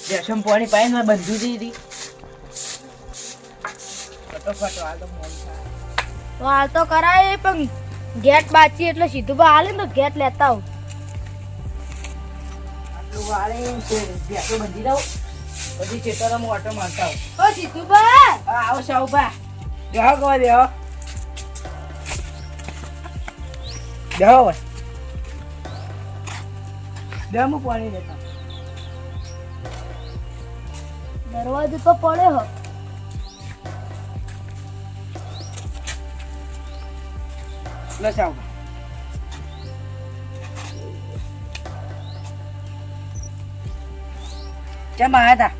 રેશમ પાણી પાઈને મેં બંધુ દીધી ફટોફટ હાલ તો મોડું થાય. તો હાલ તો કરાય પણ ગેટ બાચી એટલે સીધું બા હાલે ને તો ગેટ લેતા આવું. આટલું વાળે ભેંસો બંધી દઉં પછી ખેતરોમાં ઓટો મારતા આવું. ઓ સીધું બા હા આવો સાઉભા બેહો કહો બેહો બેહો બસ બે હું પાણી લેતા દરવાજો તો પડે હો. લો સાઉભા કેમ આવ્યા હતા?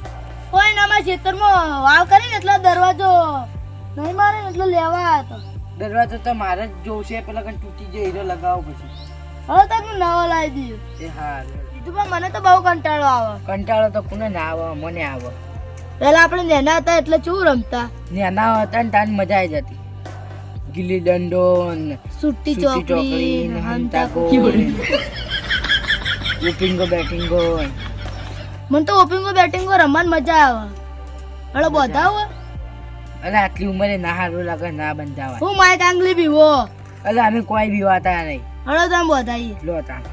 કોઈ ના મારા ખેતરમાં વાવ કરીને એટલે દરવાજો નહીં મારે ને એટલે લેવા આવ્યો હતો. દરવાજો તો મારે જ જોશે પેલા કઈ તૂટી જાય હીરો લગાવો પછી. હવે તો હું નવો લાવી દીધો. એ હા સીધું બા મને તો બહુ કંટાળો આવે. કંટાળો તો કોને ના આવે મને આવે. પેલા આપણે નેના હતા એટલે શું રમતા નાના હતા ને તાન મજા આવી જતી. ગિલ્લી દંડો ને સુટ્ટી સૂટી ચોકડી ને હંતા હંતાકો ઉપીંગો બેટિંગો મને તો ઓપિંગો બેટિંગો રમવાની મજા આવે. હળો બધા હોય અને આટલી ઉંમરે ના હારું લાગે ના બંધાવા. હું માય કાંગલી બીવો. એટલે અમે કોઈ બીવાતા નહીં. હળો તમે બધાઈએ લો તાન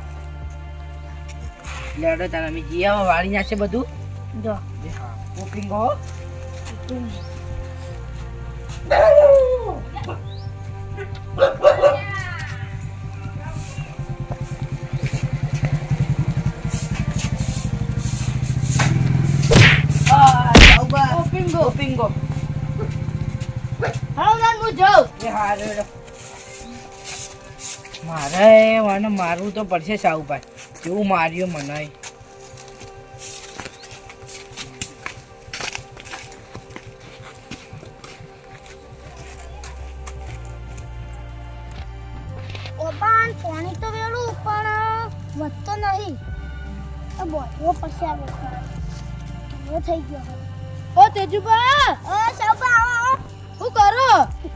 લેડો તાન અમે જઈ આવો વાળી નાખશે બધું. જો ઉપીંગો ઓપિંગો ઉપીંગો હળો તાન હું જાઉં. એ હારે મારે મને મારવું તો પડશે સાહુભાઈ. જેવું માર્યો મને ઓપાન પાણી તો વેળું પણ વધતો નહીં. તો બોલવો પછી આવે હવે થઈ ગયો. ઓ તેજુબા ઓ સબા આવો. શું કરો?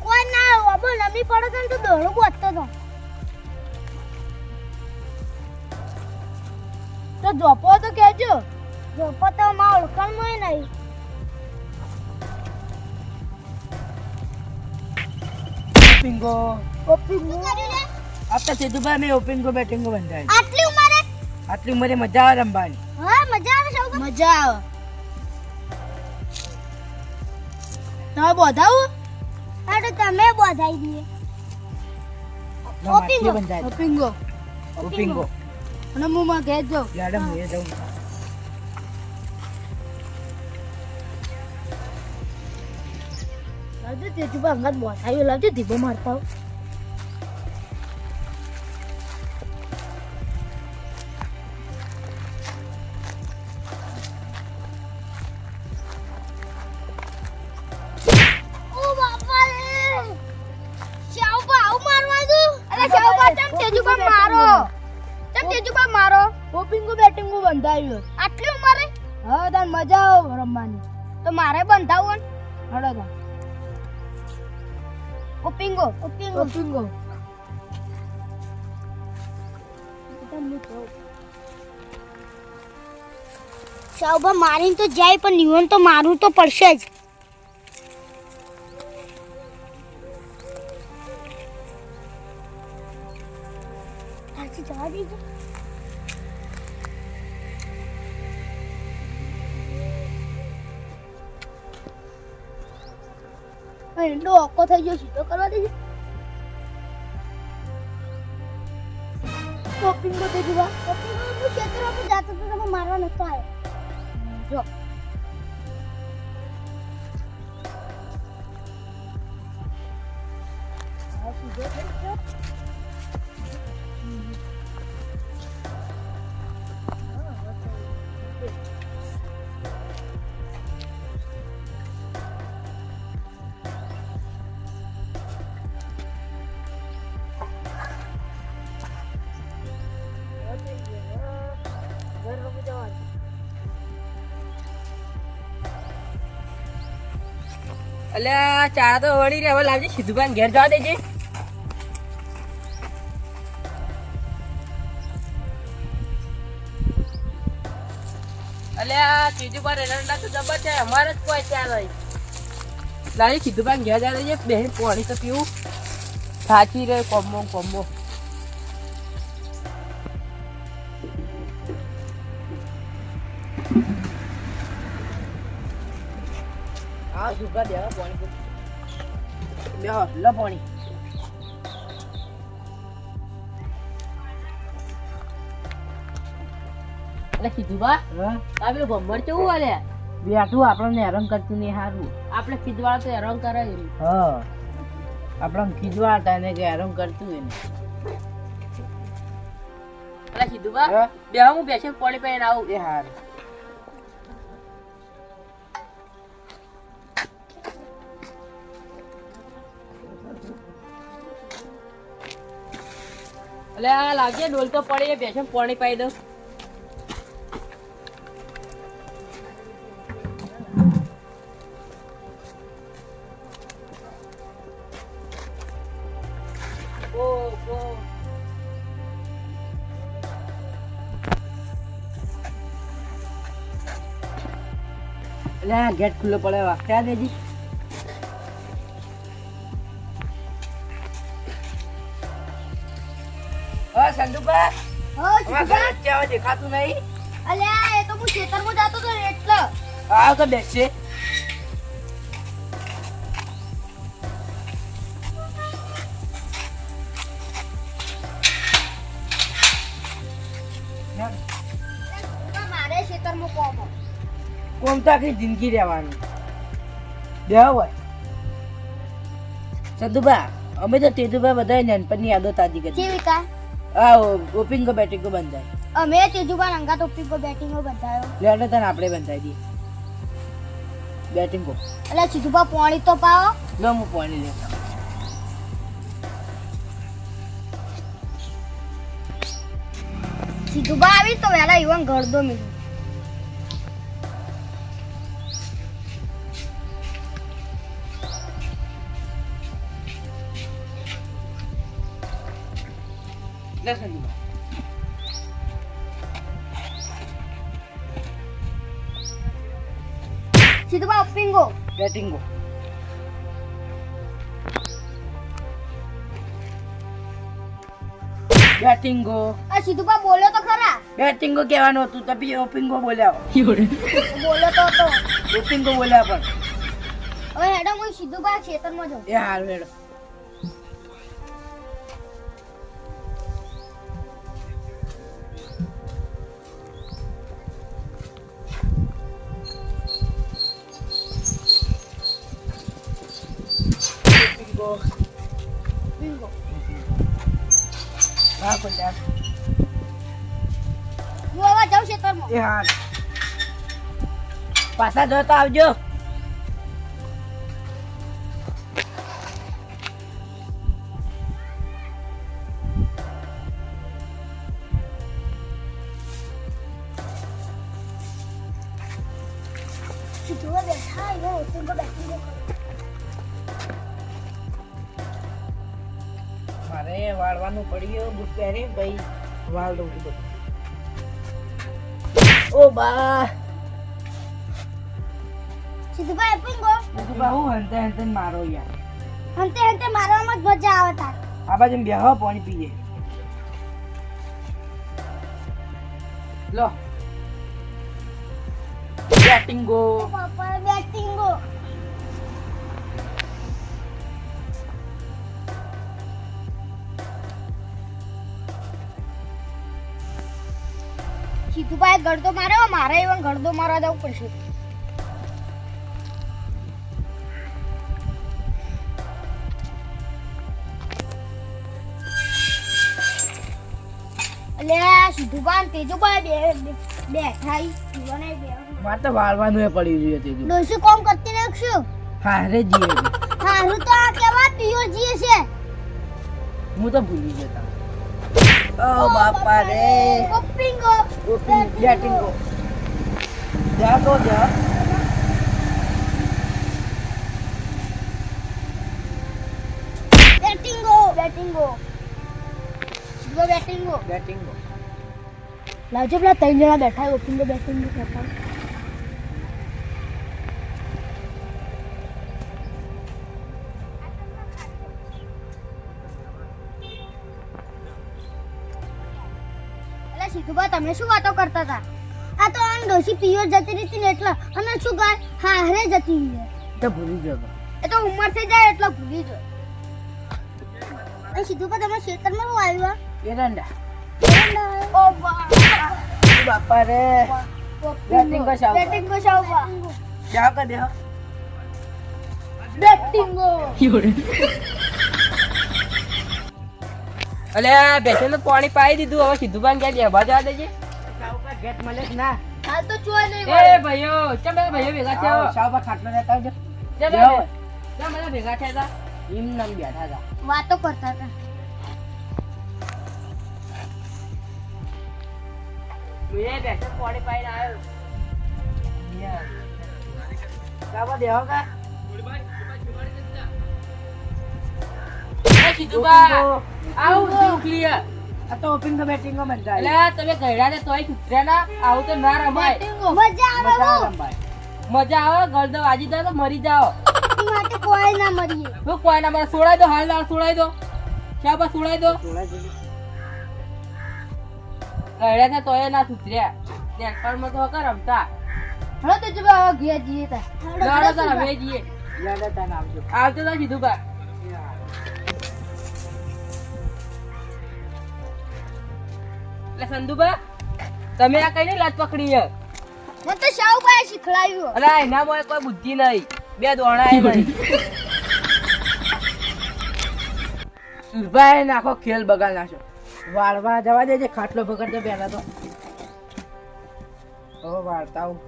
કોઈ ના ઓબો લમી પડે તો તું દોડો બોતતો તો જોપો તો કેજો. જોપો તો માં ઓળખણમાં નહીં. ઉપીંગો ઓપિંગો આપતા સેતુભાઈ મેં ઉપીંગો બેટિંગો બંધાય. આટલી ઉંમરે આટલી ઉંમરે મજા આવે રમવાની. હા મજા આવે સૌ મજા આવે. તમે બોધાવો? હા તો તમે બોધાઈ દઈએ. માથે બંધાય. ઓપિંગો ઉપીંગો અને હું માં ઘેર જાઉં. લેડો હું એ જાઉં. લાવજો તેજુબા અંગાત બોધાયો લાવજો ધીબો મારતા આવું. ઓપિંગો બેટિંગો બંધાવ્યો. આટલી ઉંમરે? હા તાન મજા આવે રમવાની. તો મારે બંધાવું ને? હળો તાન. ઓપિંગો ઓપિંગો સાઉબા મારીને તો જાય પણ નિવન તો મારું તો પડશે જ. જવા દીધું. એંડો ઓકો થઈ ગયો સીધો કરવા દેજો. ઓપિંગો તે દીવા ઓપિંગો હું ખેતરમાં જાતો તો તમે મારવા નતો આવ્યો. જો આ સીધો થઈ ગયો. અલ્યા ચારા તો વળી રે. હવે લાવજે સીધુભાઈ ઘેર જવા દેજે. અલ્યા સીધું પર એરંડા તો જબર છે અમારે જ કોઈ ત્યાં નહીં લાઈ સીધું પર ઘેર જાય છે બે પાણી તો પીવું થાચી રહે કોમ્બો કોમ્બો આ સુકા દેવા પાણી બે લો પાણી કીધું બા પેલું ગમર કેવું હાલે બેઠું આપણને હેરાન કરતું નહીં સારું આપણે ખીજવાળા તો હેરાન કરે હા આપણે ખીજવાળા એને કે હેરાન કરતું એને એટલે કીધું બા બે હું બેસે પાણી પીને આવું એ હાર એટલે આ લાગે ડોલ તો પડે બેસે પાણી પાઈ દઉં ગેટ ખુલ્લો પડે વાગતા દેજી સંદુબા દેખાતું નહીં અલ્યા એ તો હું ખેતરમાં જતો તો એટલે હા તો બેસશે મારે ખેતરમાં કોમ તો આખી જિંદગી રહેવાની બે હોય સંદુબા અમે તો તેજુબા બધા નાનપણની યાદો તાજી કરી જીવિકા આ ઓપિંગો બેટિંગો બંધાય અમે તેજુબા રંગા ટોપીકો બેટિંગો બંધાયો લેડો તને આપણે બંધાઈ દઈએ બેટિંગો એટલે સીધુબા પાણી તો પાવો લો હું પાણી લેતા સીધુબા આવી તો વેલા ઈવન ગળદો મિલું લે સંદુબા સીધુબા ઓપિંગો બેટિંગો બેટિંગો આ સીધુબા બોલ્યો તો ખરા બેટિંગો કહેવાનું હતું તપી ઓપિંગો બોલ્યા બોલ્યો તો હતો ઓપિંગો બોલ્યા પણ હવે હેડો હું સીધુબા ખેતરમાં જાઉં એ હાર વેડો bingo હા કોલ્યા હું હવે જાઉં ખેતરમાં એ હાર પાછા જોતા આવજો સીધુબા બેઠા આવ્યો ઓપિંગો બેટિંગો મારે વાળવાનું પડ્યું બુટ પહેરી ભાઈ વાળ દઉં બધું ઓ બા સીધુબા ઓપિંગો બધું બા હું હંતે હંતે મારો યાર હંતે હંતે મારવામાં જ મજા આવે તાર આ બાજુ બેહો પાણી પીએ લો બેટિંગો બાપા બેટિંગો સીધુભાઈ ગળદો માર્યો મારે એવા ગળદો મારવા જવું પડશે એટલે સીધુભાઈ તેજુભાઈ બેઠા મારે તો વાળવાનું એ પડ્યું જોઈએ તે ડોસી કોમ કરતી નાખશું હારે જીએ હારું તો આ કેવા પિયો જીએ છે હું તો ભૂલી જતા ઓ બાપા રે ઓપિંગો બેટિંગો જા તો જા બેટિંગો બેટિંગો બેટિંગો લાવજો પેલા ત્રણ જણા બેઠા ઓપિંગો બેટિંગો કરતા સીધુબા તમે શું વાતો કરતા હતા? આ તો આન ડોશી પિયર જતી રહી હતી ને એટલે અને શું ગાય હારે જતી રહી. તો ભૂલી ગયો તો. એ તો ઉંમર થઈ જાય એટલે ભૂલી જાય. એ સીધુબા તમે ખેતરમાં શું આવ્યા? એરંડા. ઓ બા બાપા રે બેટિંગ કો શાવ બેટિંગ કો શાવબા શાવ કર દે બેટિંગ કો અલે બેસે તો પાણી પાઈ દીધું હવે સીધું બાન ક્યાં દેવા જવા દેજે શાવકા ગેટ મળે જ ના હાલ તો ચોય નહીં એ ભાઈઓ ચમ બે ભાઈઓ ભેગા થયા શાવકા ખાટલો લેતા આવજો ચમ મને ભેગા થયા હતા એમ નામ બેઠા હતા વાતો કરતા હતા. એ બેસે પાણી પાઈને આવ્યો કાબા દેવો કા એ સીધુબા આવું શું ક્લિયર આ તો ઓપનિંગ ધ બેટિંગ માં મજા એટલે તમે ગયડા ને તોય કૂતર્યા ના આવું તો ના રમાય મજા આવે બહુ. મજા આવે ગળદો વાજી જાય તો મરી જાઓ ઈ માટે કોઈ ના મરીએ. હું કોઈ ના મારે સોડાઈ દો હાલ સોડાઈ દો ક્યાં બસ સોડાઈ દો ગયડા ને તોય ના સુધર્યા નેટપર માં તો હકા રમતા હળો તો જબ આવા ગયા જઈએ તા. લાડો તાર હવે જઈએ લાડો તાર આવજો આવજો તો સીધું બા એટલે સંધુબા તમે આ કઈ ની લાત પકડી છે મને તો શાવબાએ શીખડાવ્યું. અરે એના મોય કોઈ બુદ્ધિ નહીં બે દોણા એ નહીં સુરભાઈ નાખો ખેલ બગાડ નાખો વાળવા જવા દેજે ખાટલો પકડતો પહેલા તો હવે વાળતા હું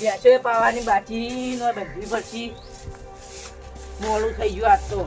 બેસો પાવાની બાચી નો બધી પછી મોડું થઈ ગયું આજ તો